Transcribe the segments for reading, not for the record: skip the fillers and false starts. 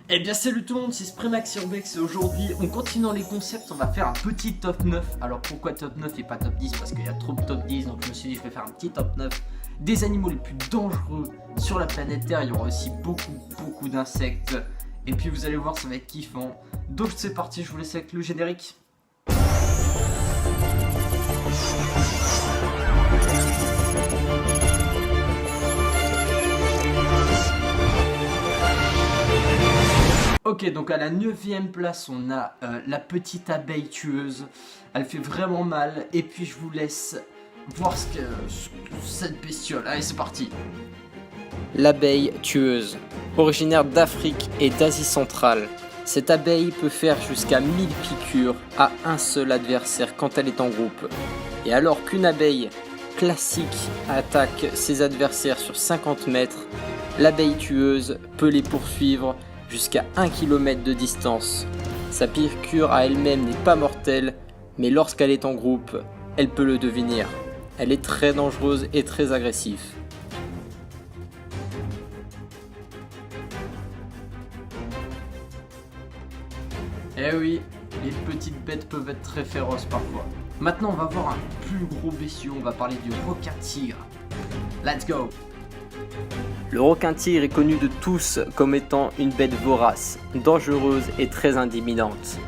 Eh bien salut tout le monde, c'est Spremax Urbex et aujourd'hui on continue dans les concepts, on va faire un petit top 9. Alors pourquoi top 9 et pas top 10? Parce qu'il y a trop de top 10, donc je me suis dit je vais faire un petit top 9 des animaux les plus dangereux sur la planète Terre. Il y aura aussi beaucoup d'insectes et puis vous allez voir, ça va être kiffant. Donc c'est parti, je vous laisse avec le générique. Ok, donc à la 9ème place, on a la petite abeille tueuse. Elle fait vraiment mal. Et puis je vous laisse voir cette bestiole. Allez, c'est parti. L'abeille tueuse, originaire d'Afrique et d'Asie centrale. Cette abeille peut faire jusqu'à 1000 piqûres à un seul adversaire quand elle est en groupe. Et alors qu'une abeille classique attaque ses adversaires sur 50 mètres, l'abeille tueuse peut les poursuivre jusqu'à 1 km de distance. Sa piqûre à elle-même n'est pas mortelle, mais lorsqu'elle est en groupe, elle peut le devenir. Elle est très dangereuse et très agressive. Eh oui, les petites bêtes peuvent être très féroces parfois. Maintenant, on va voir un plus gros bestiau. On va parler du requin-tigre. Let's go. Le requin-tigre est connu de tous comme étant une bête vorace, dangereuse et très intimidante.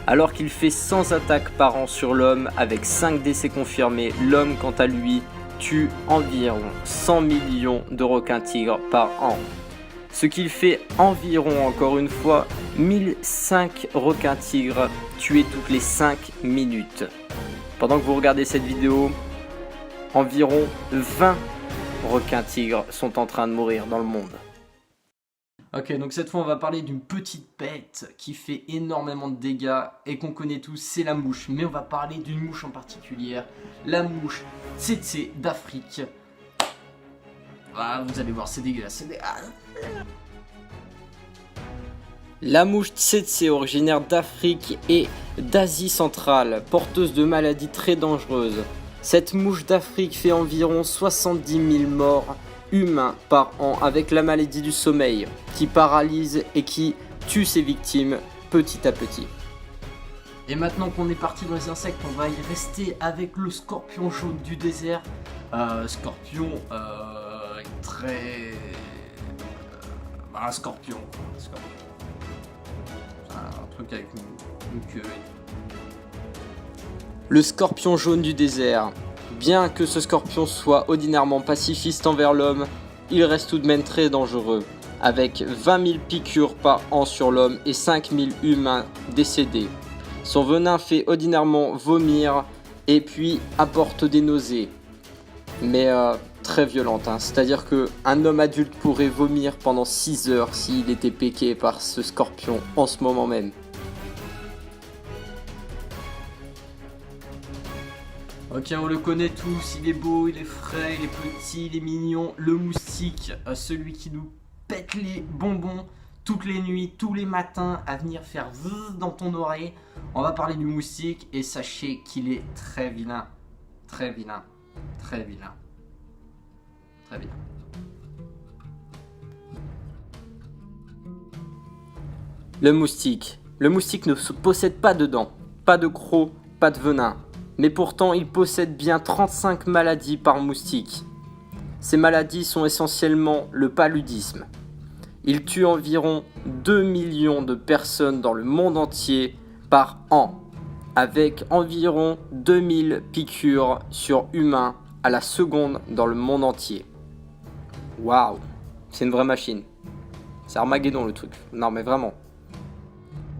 Alors qu'il fait 100 attaques par an sur l'homme avec 5 décès confirmés, l'homme quant à lui tue environ 100 millions de requins-tigres par an. Ce qu'il fait environ, encore une fois, 1005 requins-tigres tués toutes les 5 minutes. Pendant que vous regardez cette vidéo, environ 20 requins-tigres sont en train de mourir dans le monde. Ok, donc cette fois on va parler d'une petite bête qui fait énormément de dégâts et qu'on connaît tous, c'est la mouche. Mais on va parler d'une mouche en particulier, la mouche tsetse d'Afrique. Ah, vous allez voir, c'est dégueulasse. La mouche tsetse, originaire d'Afrique et d'Asie centrale, porteuse de maladies très dangereuses. Cette mouche d'Afrique fait environ 70 000 morts humains par an avec la maladie du sommeil, qui paralyse et qui tue ses victimes petit à petit. Et maintenant qu'on est parti dans les insectes, on va y rester avec le scorpion jaune du désert. Scorpion très... un scorpion. Un truc avec une queue. Le scorpion jaune du désert. Bien que ce scorpion soit ordinairement pacifiste envers l'homme, il reste tout de même très dangereux, avec 20 000 piqûres par an sur l'homme et 5 000 humains décédés. Son venin fait ordinairement vomir et puis apporte des nausées, mais très violentes. C'est-à-dire qu'un homme adulte pourrait vomir pendant 6 heures s'il était piqué par ce scorpion en ce moment même. Ok, on le connaît tous, il est beau, il est frais, il est petit, il est mignon. Le moustique, celui qui nous pète les bonbons toutes les nuits, tous les matins, à venir faire zzz dans ton oreille. On va parler du moustique et sachez qu'il est très vilain. Très vilain. Très vilain. Très vilain. Le moustique. Le moustique ne possède pas de dents, pas de crocs, pas de venin. Mais pourtant, il possède bien 35 maladies par moustique. Ces maladies sont essentiellement le paludisme. Il tue environ 2 millions de personnes dans le monde entier par an, avec environ 2000 piqûres sur humains à la seconde dans le monde entier. Waouh, c'est une vraie machine. C'est Armageddon le truc. Non mais vraiment.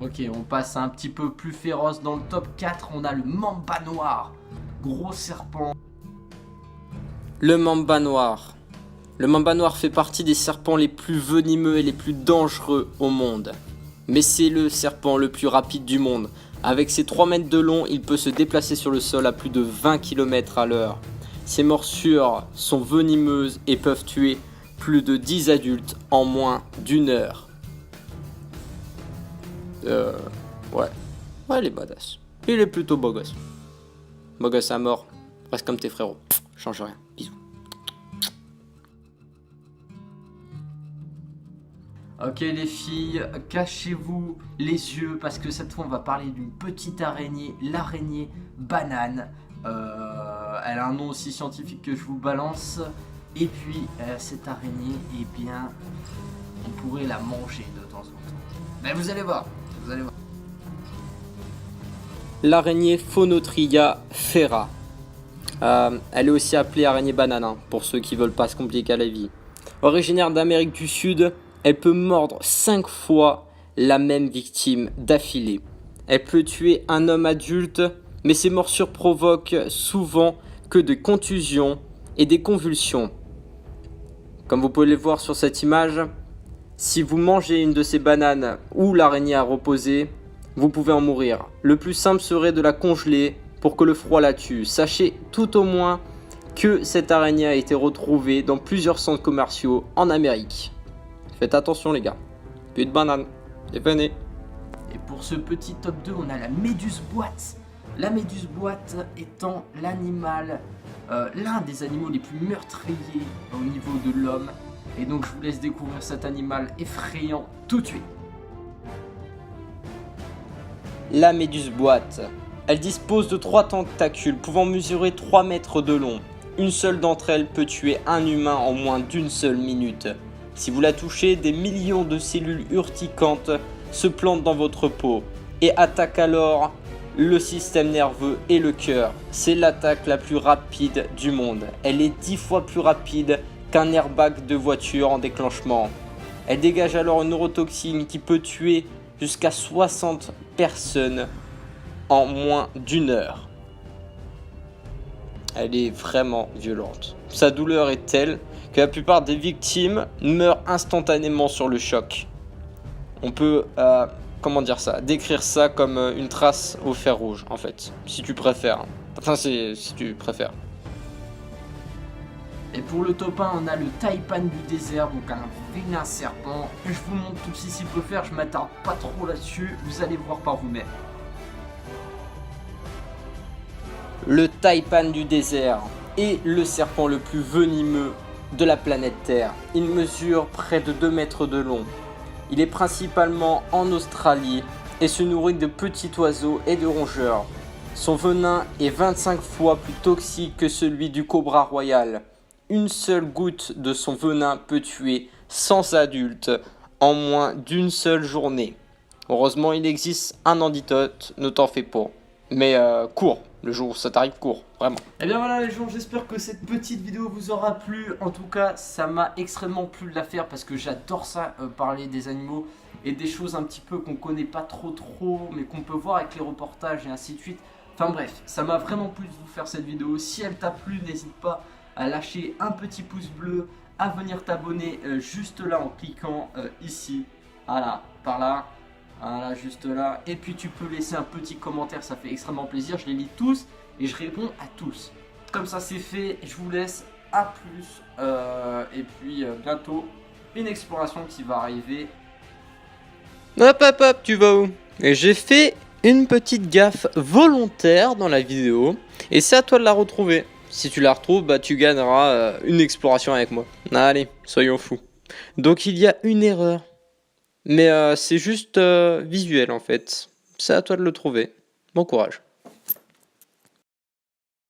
Ok, on passe un petit peu plus féroce. Dans le top 4, on a le mamba noir. Gros serpent. Le mamba noir. Le mamba noir fait partie des serpents les plus venimeux et les plus dangereux au monde. Mais c'est le serpent le plus rapide du monde. Avec ses 3 mètres de long, il peut se déplacer sur le sol à plus de 20 km à l'heure. Ses morsures sont venimeuses et peuvent tuer plus de 10 adultes en moins d'1 heure. Ouais, il est badass. Il est plutôt beau gosse. Beau gosse à mort. Reste comme tes frérots. Change rien. Bisous. Ok les filles, cachez-vous les yeux parce que cette fois on va parler d'une petite araignée, l'araignée banane. Elle a un nom aussi scientifique que je vous balance. Et puis cette araignée, eh bien, on pourrait la manger de temps en temps. Mais vous allez voir, vous allez voir. L'araignée Phonotrya ferra. Elle est aussi appelée araignée banane, hein, pour ceux qui veulent pas se compliquer la vie. Originaire d'Amérique du Sud, elle peut mordre 5 fois la même victime d'affilée. Elle peut tuer un homme adulte, mais ses morsures provoquent souvent que des contusions et des convulsions. Comme vous pouvez le voir sur cette image, si vous mangez une de ces bananes où l'araignée a reposé, vous pouvez en mourir. Le plus simple serait de la congeler pour que le froid la tue. Sachez tout au moins que cette araignée a été retrouvée dans plusieurs centres commerciaux en Amérique. Faites attention les gars. Plus de bananes. Et venez. Et pour ce petit top 2, on a la méduse boîte. La méduse boîte étant l'animal, l'un des animaux les plus meurtriers au niveau de l'homme. Et donc je vous laisse découvrir cet animal effrayant tout de suite. La méduse boîte. Elle dispose de 3 tentacules pouvant mesurer 3 mètres de long. Une seule d'entre elles peut tuer un humain en moins d'une seule minute. Si vous la touchez, des millions de cellules urticantes se plantent dans votre peau et attaquent alors le système nerveux et le cœur. C'est l'attaque la plus rapide du monde. Elle est 10 fois plus rapide qu'un airbag de voiture en déclenchement. Elle dégage alors une neurotoxine qui peut tuer jusqu'à 60 personnes en moins d'une heure. Elle est vraiment violente. Sa douleur est telle que la plupart des victimes meurent instantanément sur le choc. On peut, décrire ça comme une trace au fer rouge, en fait, si tu préfères. Enfin, si tu préfères. Et pour le top 1, on a le taipan du désert, donc un vilain serpent. Je vous montre tout ceci s'il peut faire, je m'attarde pas trop là-dessus, vous allez voir par vous-même. Le taipan du désert est le serpent le plus venimeux de la planète Terre. Il mesure près de 2 mètres de long. Il est principalement en Australie et se nourrit de petits oiseaux et de rongeurs. Son venin est 25 fois plus toxique que celui du cobra royal. Une seule goutte de son venin peut tuer 100 adultes en moins d'une seule journée. Heureusement, il existe un antidote, ne t'en fais pas. Mais cours, le jour où ça t'arrive, cours, vraiment. Et bien voilà les gens, j'espère que cette petite vidéo vous aura plu. En tout cas, ça m'a extrêmement plu de la faire parce que j'adore ça, parler des animaux et des choses un petit peu qu'on connaît pas trop, mais qu'on peut voir avec les reportages et ainsi de suite. Enfin bref, ça m'a vraiment plu de vous faire cette vidéo. Si elle t'a plu, n'hésite pas à lâcher un petit pouce bleu, à venir t'abonner juste là en cliquant ici, voilà, par là. Voilà, juste là. Et puis tu peux laisser un petit commentaire, ça fait extrêmement plaisir. Je les lis tous et je réponds à tous. Comme ça c'est fait, je vous laisse. À plus. Et puis bientôt, une exploration qui va arriver. Hop, tu vas où? J'ai fait une petite gaffe volontaire dans la vidéo. Et c'est à toi de la retrouver. Si tu la retrouves, bah tu gagneras une exploration avec moi. Allez, soyons fous. Donc il y a une erreur. Mais c'est juste visuel en fait. C'est à toi de le trouver. Bon courage.